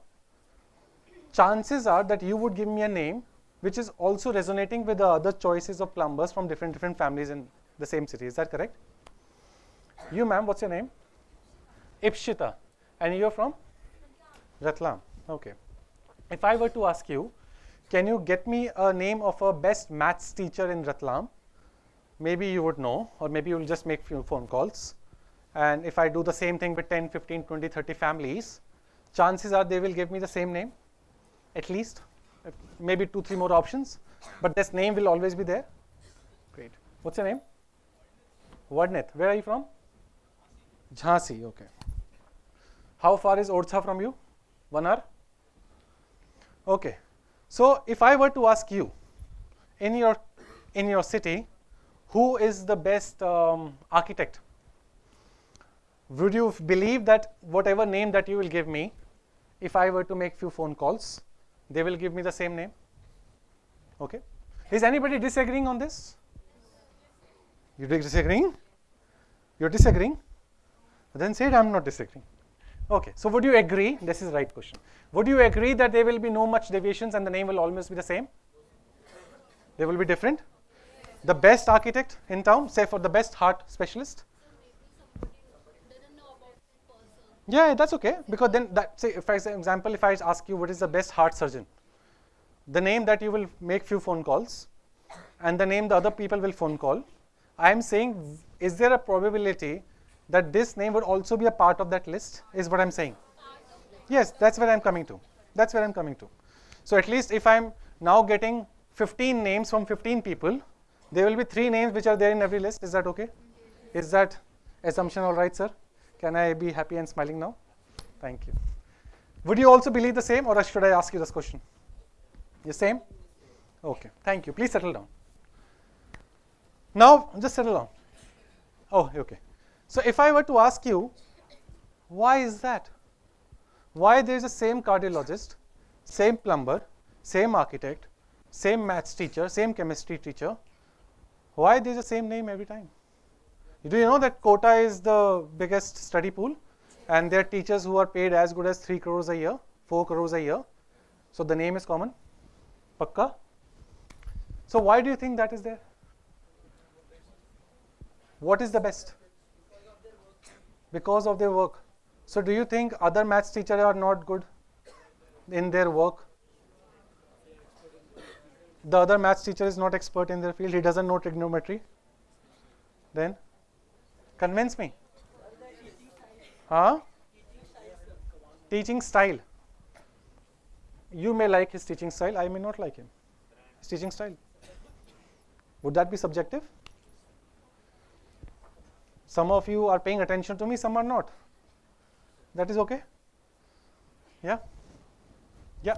chances are that you would give me a name which is also resonating with the other choices of plumbers from different families in the same city. Is that correct? You, ma'am, what's your name? Ipshita. And you're from? Ratlam. Okay. If I were to ask you, can you get me a name of a best maths teacher in Ratlam? Maybe you would know, or maybe you will just make few phone calls. And if I do the same thing with 10, 15, 20, 30 families, chances are they will give me the same name, at least. Maybe 2, 3 more options, but this name will always be there. Great. What's your name? Vardnit. Where are you from? Jhansi. Okay. How far is Orcha from you? 1 hour? Okay. So if I were to ask you, in your city, who is the best architect? Would you believe that whatever name that you will give me, if I were to make few phone calls, they will give me the same name? Okay. Is anybody disagreeing on this? You're disagreeing? You're disagreeing? Then say it, I'm not disagreeing. Okay. So would you agree? This is the right question. Would you agree that there will be no much deviations and the name will always be the same? They will be different? The best architect in town, say for the best heart specialist? Yeah, that's okay. Because then, say, for example, if I ask you what is the best heart surgeon, the name that you will make few phone calls, and the name the other people will phone call, I am saying, is there a probability that this name would also be a part of that list? Is what I'm saying. Yes, that's where I'm coming to. That's where I'm coming to. So at least if I'm now getting 15 names from 15 people, there will be 3 names which are there in every list. Is that okay? Is that assumption all right, sir? Can I be happy and smiling now? Thank you. Would you also believe the same, or should I ask you this question? The same? Okay, thank you. Please settle down. Now, just settle down. Oh, okay. So if I were to ask you, why is that? Why there is the same cardiologist, same plumber, same architect, same maths teacher, same chemistry teacher? Why there is the same name every time? Do you know that Kota is the biggest study pool, and there are teachers who are paid as good as 3 crores a year, 4 crores a year. So the name is common. Pakka? So why do you think that is there? What is the best? Because of their work. So do you think other maths teachers are not good in their work? The other maths teacher is not expert in their field. He doesn't know trigonometry. Then? Convince me. Huh? Teaching style. You may like his teaching style. I may not like him. His teaching style. Would that be subjective? Some of you are paying attention to me, some are not. That is okay? Yeah? Yeah?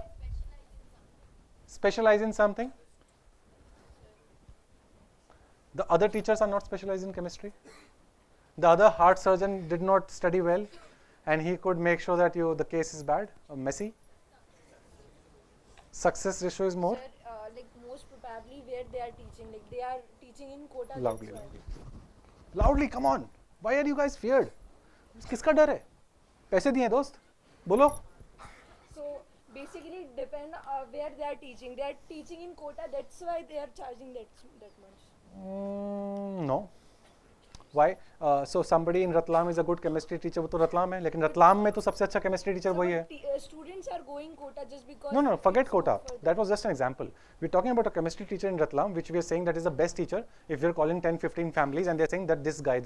Specialize in something? The other teachers are not specialized in chemistry. The other heart surgeon did not study well, and he could make sure that the case is bad or messy. Success ratio is more? Sir, like most probably where they are teaching, like they are teaching in Kota. Loudly. Loudly, come on. Why are you guys feared? किसका डर है? पैसे दिए दोस्त? बोलो. So basically it depend where they are teaching. They are teaching in Kota, that's why they are charging that much. No. Why? So somebody in Ratlam is a good chemistry teacher. वो तो रतलाम है, लेकिन रतलाम में तो सबसे अच्छा chemistry teacher वही है. Students are going Kota just because. No, forget Kota. That was just an example. We're talking about a chemistry teacher in Ratlam, which we are saying that is the best teacher. If we're calling 10, 15 families, and they're saying that this guy,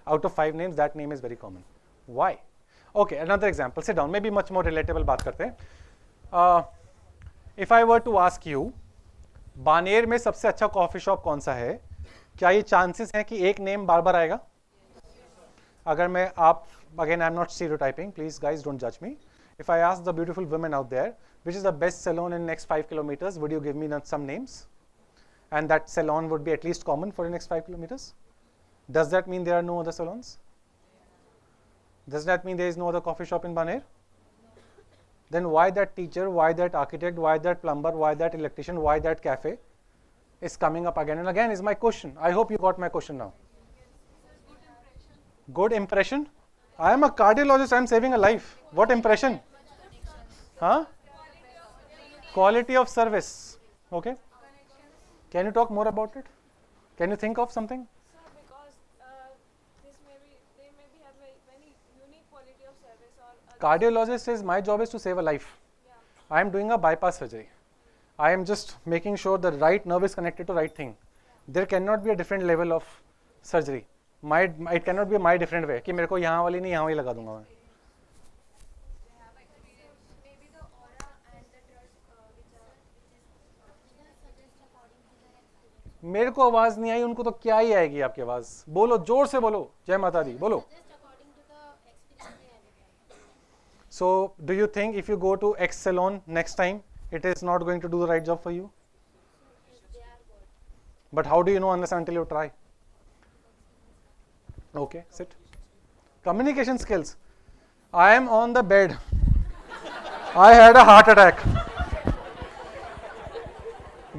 out of 5 names, that name is very common. Why? Okay, another example. Sit down. Maybe much more relatable बात करते हैं. If I were to ask you, Baner में सबसे अच्छा coffee shop कौन सा है? क्या ये चांसेस हैं कि एक नेम बार बार आएगा? अगर मैं again I'm not stereotyping, please guys don't judge me. If I ask the beautiful women out there, which is the best salon in next 5 kilometers, would you give me some names? And that salon would be at least common for the next 5 kilometers. Does that mean there are no other salons? Does that mean there is no other coffee shop in Baner? then why that teacher, why that architect, why that plumber, why that electrician, why that cafe is coming up again and again is my question. I hope you got my question now. Good impression? I am a cardiologist, I am saving a life. What impression? Huh? Quality of service. Okay. Can you talk more about it? Can you think of something? Sir, because they may be have a very unique quality of service or Cardiologist is, my job is to save a life. yeah. I am doing a bypass surgery. I am just making sure the right nerve is connected to right thing. There cannot be a different level of surgery. It cannot be my different way कि मेरे को यहाँ वाली नहीं यहाँ वाली लगा दूंगा मैं. Maybe the aura and the trust which is suggest according to their experience. मेरे को आवाज नहीं आई, उनको तो क्या ही आएगी आपकी आवाज. बोलो, जोर से बोलो. जय माता दी, बोलो. Just according to the experience they have. So, do you think if you go to X salon next time, it is not going to do the right job for you? They are good. But how do you know unless until you try? Okay, sit. Communication skills. I am on the bed. I had a heart attack.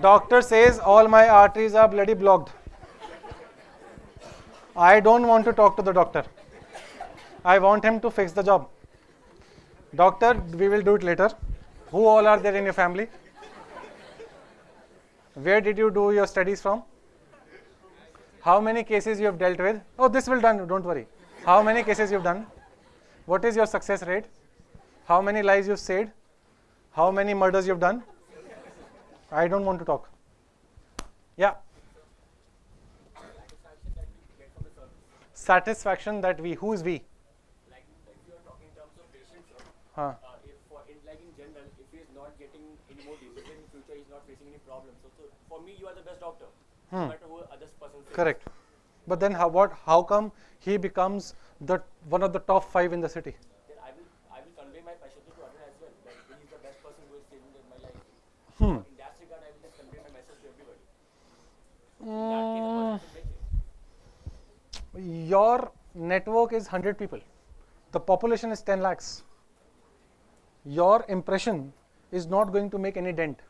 Doctor says all my arteries are bloody blocked. I don't want to talk to the doctor. I want him to fix the job. Doctor, we will do it later. Who all are there in your family? Where did you do your studies from? How many cases you have dealt with? Oh, this will done, don't worry. How many cases you've done? What is your success rate? How many lives you've saved? How many murders you've done? I don't want to talk. Yeah. Satisfaction that we, who is we? Like if you are talking in terms of patients, Huh. if in general, if he is not getting any more diseases in future, he is not facing any problems. So for me, you are the best doctor. No matter who other person says. Correct. But then how come he becomes one of the top 5 in the city? Then I will convey my passion to others as well. That he is the best person who is saving my life. In that regard, I will just convey my message to everybody. In that case, the person should make it. Your network is 100 people. The population is 10 lakhs. Your impression is not going to make any dent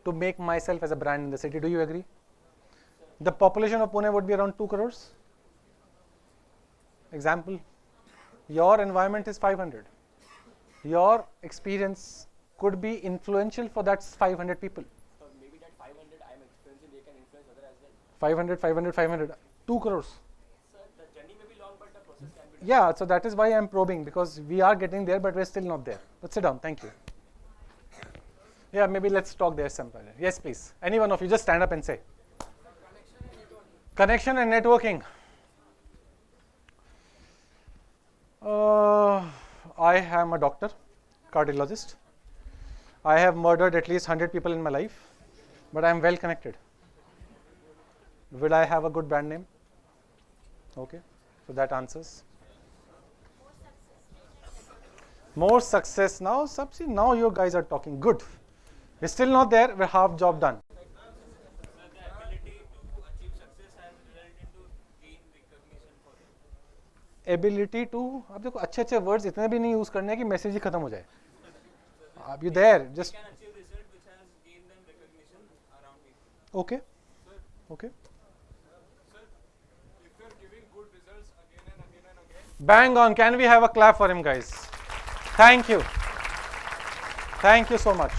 to make myself as a brand in the city. Do you agree? The population of Pune would be around 2 crores. Example, your environment is 500. Your experience could be influential for that 500 people. So maybe that 500 I am experiencing, they can influence others as well. 500, 500, 500, 2 crores. Sir, the journey may be long, but the process can be. Yeah, so that is why I am probing, because we are getting there, but we're still not there. But sit down, thank you. Yeah, maybe let's talk there sometime. Yes, please. Any one of you, just stand up and say. Connection and networking. I am a doctor, cardiologist. I have murdered at least 100 people in my life, but I am well connected. Will I have a good brand name? Okay, so that answers. More success now. Now you guys are talking good. We're still not there. We're half job done. Ability to, आप देखो अच्छे words इतने भी नहीं use करने कि message ही खत्म हो जाए. आप you there just. Okay. Okay. Bang on. Can we have a clap for him, guys? Thank you. Thank you so much.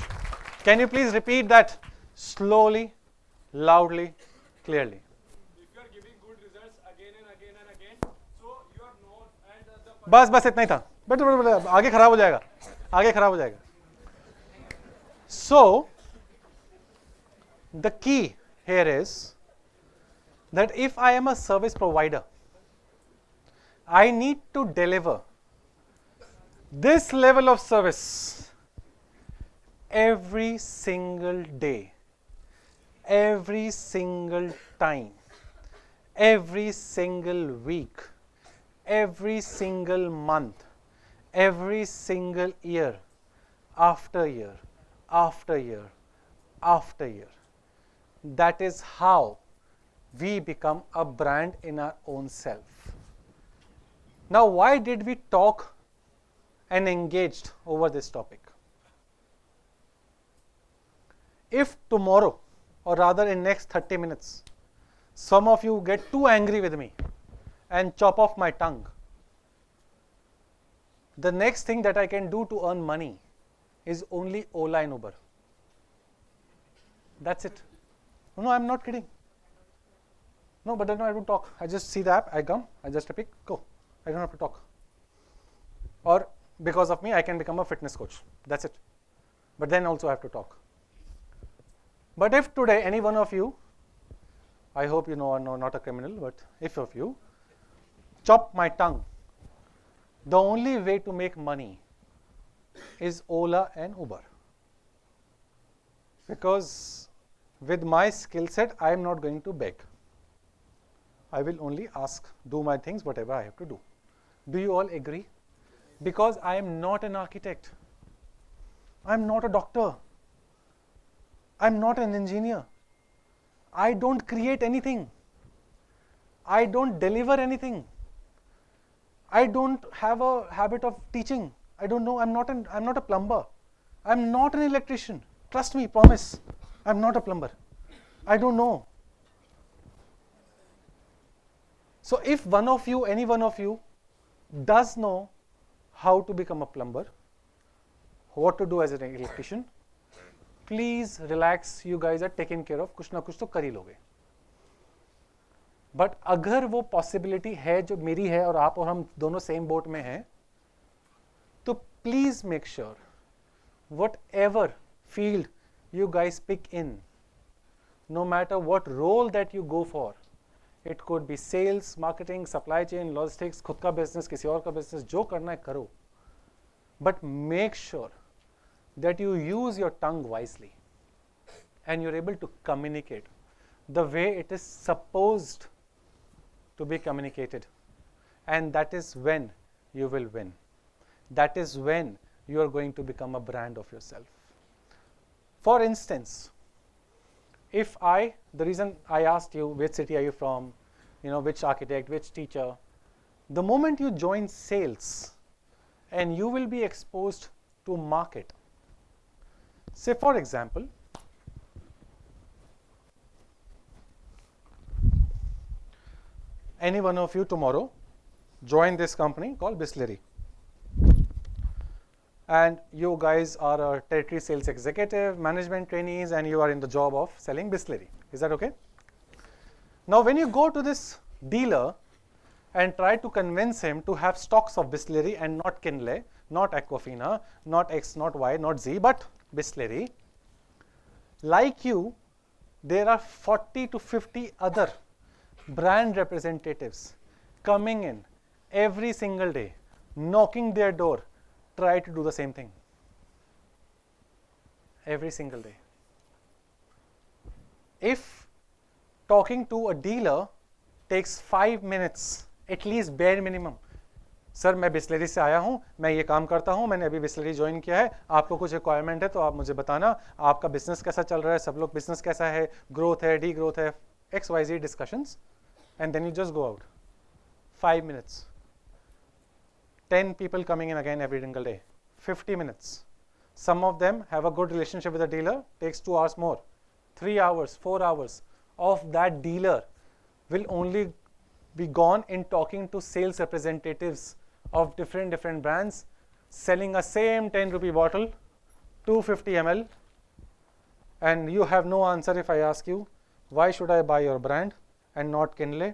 Can you please repeat that slowly, loudly, clearly? If you are giving good results again and again and again, so you are known and the बस इतना ही था. But आगे खराब हो जाएगा. आगे खराब हो जाएगा. So, the key here is that if I am a service provider, I need to deliver this level of service every single day, every single time, every single week, every single month, every single year, after year, after year, after year. That is how we become a brand in our own self. Now, why did we talk and engaged over this topic. If tomorrow, or rather in next 30 minutes, some of you get too angry with me and chop off my tongue, the next thing that I can do to earn money is only Ola and Uber. That's it. No, I'm not kidding. No, but then I don't talk. I just see the app, I come, I just pick, go. I don't have to talk. Or because of me, I can become a fitness coach. That's it. But then also I have to talk. But if today any one of you, I hope you know I'm not a criminal, but if of you chop my tongue, the only way to make money is Ola and Uber. Because with my skill set, I am not going to beg. I will only ask, do my things, whatever I have to do. Do you all agree? Because I am not an architect. I am not a doctor. I am not an engineer. I don't create anything. I don't deliver anything. I don't have a habit of teaching. I don't know. I'm not a plumber. I'm not an electrician. Trust me, promise. I'm not a plumber. I don't know. So if one of you, any one of you, does know how to become a plumber, what to do as an electrician, please relax. You guys are taken care of. कुछ ना कुछ तो कर ही लोगे. But अगर वो possibility है जो मेरी है और आप और हम दोनों सेम बोट में हैं, तो please make sure whatever field you guys pick in, no matter what role that you go for, it could be sales, marketing, supply chain, logistics, खुद का बिजनेस, किसी और का बिजनेस, जो करना है करो, but make sure that you use your tongue wisely and you're able to communicate the way it is supposed to be communicated, and that is when you will win. That is when you are going to become a brand of yourself. For instance, if the reason I asked you which city are you from, which architect, which teacher, the moment you join sales and you will be exposed to market. Say for example, any one of you tomorrow join this company called Bisleri, and you guys are a territory sales executive, management trainees, and you are in the job of selling Bisleri. Is that okay? Now when you go to this dealer and try to convince him to have stocks of Bisleri and not Kinley, not Aquafina, not X, not Y, not Z, but Bisleri, like you, there are 40 to 50 other brand representatives coming in every single day, knocking their door, try to do the same thing. Every single day. If talking to a dealer takes 5 minutes, at least bare minimum, sir मैं बिस्लरी से आया हूँ, मैं ये काम करता हूँ, मैंने अभी बिस्लरी ज्वाइन किया है, आपको कुछ रिक्वायरमेंट है तो आप मुझे बताना, आपका बिजनेस कैसा चल रहा है, सब लोग बिजनेस कैसा है, ग्रोथ है, डी ग्रोथ है, XYZ discussions, and then you just go out. 5 minutes. 10 people coming in again every single day. 50 minutes. Some of them have a good relationship with the dealer, takes 2 hours more. 3 hours, 4 hours of that dealer will only be gone in talking to sales representatives of different brands, selling a same 10 rupee bottle, 250 ml, and you have no answer if I ask you, why should I buy your brand and not Kinley?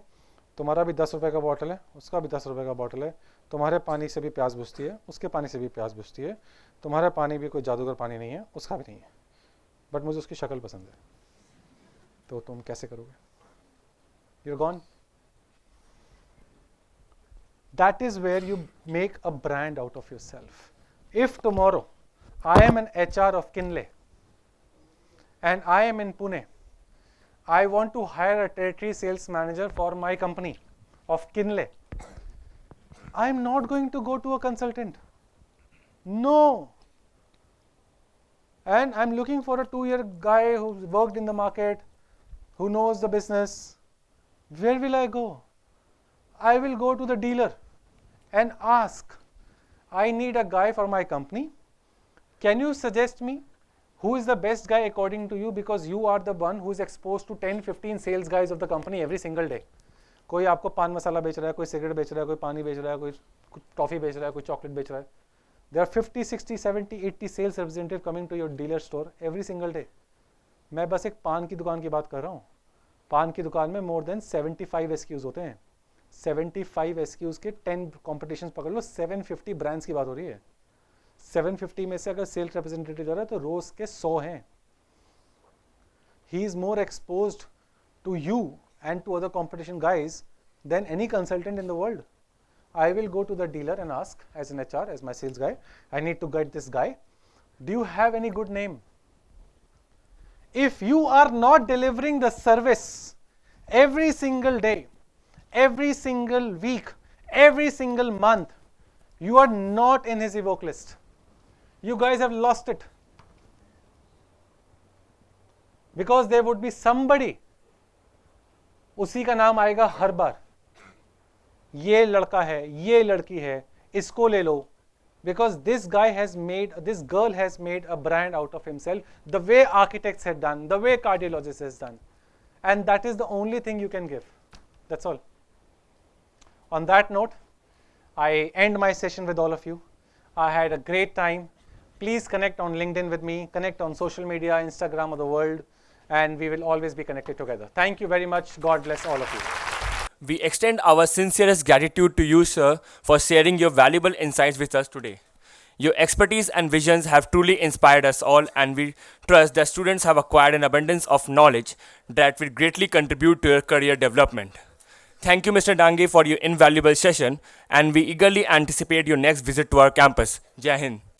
तुम्हारा भी 10 रुपए का bottle है, उसका भी 10 रुपए का bottle है, तुम्हारे पानी से भी प्यास बुझती है, उसके पानी से भी प्यास बुझती है, तुम्हारा पानी भी कोई जादूगर पानी नहीं है, उसका भी नहीं है, बट मुझे उसकी शक्ल पसंद है, तो तुम कैसे करोगे? You're gone. That is where you make a brand out of yourself. If tomorrow I am an HR of Kinley and I am in Pune, I want to hire a territory sales manager for my company of Kinley, I am not going to go to a consultant. No. And I'm looking for a 2-year guy who's worked in the market, who knows the business. Where will I go? I will go to the dealer and ask, I need a guy for my company. Can you suggest me who is the best guy according to you, because you are the one who is exposed to 10-15 sales guys of the company every single day. कोई आपको पान मसाला बेच रहा है, कोई cigarette बेच रहा है, कोई पानी बेच रहा है, कोई टॉफ़ी बेच रहा है, कोई चॉकलेट बेच रहा है. There are 50, 60, 70, 80 sales representatives coming to your dealer store every single day. मैं बस एक पान की दुकान की बात कर रहा हूँ. पान की दुकान में more than 75 SKUs होते हैं. 75 SKUs के 10 competitions पकड़ लो, 750 brands की बात हो रही है. 750 में से अगर सेल्स रिप्रेजेंटेटिव जा रहा है तो रोज के 100 हैं. He is more exposed to you and to other competition guys than any consultant in the world. I will go to the dealer and ask, as an HR, as my sales guy, I need to get this guy. Do you have any good name? If you are not delivering the service every single day, every single week, every single month, you are not in his evoke list. You guys have lost it. Because there would be somebody, उसी का नाम आएगा हर बार. ये लड़का है, ये लड़की है, इसको ले लो. Because this guy has made, this girl has made a brand out of himself, the way architects had done, the way cardiologists has done. And that is the only thing you can give. That's all. On that note, I end my session with all of you. I had a great time. Please connect on LinkedIn with me, connect on social media, Instagram of the world, and we will always be connected together. Thank you very much. God bless all of you. We extend our sincerest gratitude to you, sir, for sharing your valuable insights with us today. Your expertise and visions have truly inspired us all, and we trust that students have acquired an abundance of knowledge that will greatly contribute to your career development. Thank you, Mr. Dangey, for your invaluable session, and we eagerly anticipate your next visit to our campus. Jai Hind.